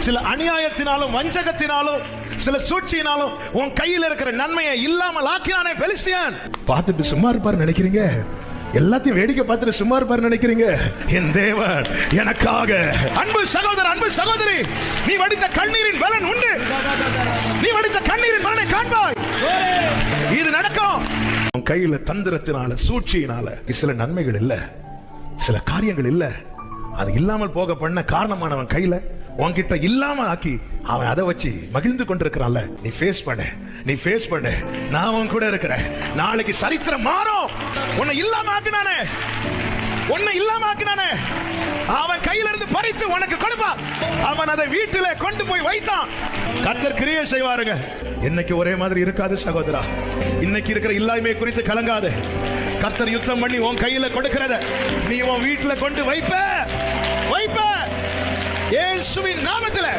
சில அநியாயத்தினாலும் வஞ்சகத்தினாலும் சில சூழ்ச்சியினாலும் உன் கையில் இருக்கிற நன்மையை இல்லாமல் ஆக்கினானே பெலிஸ்தியன். பார்த்துட்டு சும்மா இருப்பாரு நினைக்கிறீங்க? எல்லாத்தையும் வேடிக்கை பார்த்துட்டு சும்மா இருப்பாரு நினைக்கிறீங்க? என் தேவன் எனக்காக. அன்பு சகோதரர், அன்பு சகோதரி, நீ வடித்த கண்ணீரின் பலன் உண்டு. நீ வடித்த கண்ணீரின் பலனை காண்பாய். இது நடக்கும். உன் கையில தந்திரத்தினால சூழ்ச்சியினால சில நன்மைகள் இல்ல, சில காரியங்கள் இல்ல. அது இல்லாமல் போக பண்ண காரணமானவன் கையில உன்கிட்ட இல்லாம ஆக்கி அவன் அதை வச்சு மகிழ்ந்து கொண்டிருக்கிறான்ல. நீ ஃபேஸ் பண்ணு, நீ ஃபேஸ் பண்ணு. நான் உன் கூட இருக்கிறேன். நாளைக்கு சரித்திரம் மாறும். உன்னை இல்லாம ஆக்கினானே, உன்னை இல்லாம ஆக்கினானே, அவன் கையில இருந்து பறித்து உனக்கு கொடுப்பான். அவன் அதை வீட்டில கொண்டு போய் வைத்தான். கர்த்தர் கிரியை செய்வாருங்க. இன்னைக்கு ஒரே மாதிரி இருக்காது சகோதரா. இன்னைக்கு இருக்கிற இல்லாமை குறித்து கலங்காது. கர்த்தர் யுத்தம் பண்ணி உன் கையில கொடுக்கிறத நீ உன் வீட்டுல கொண்டு வைப்ப, வைப்ப. இயேசுவின் நாமத்திலே.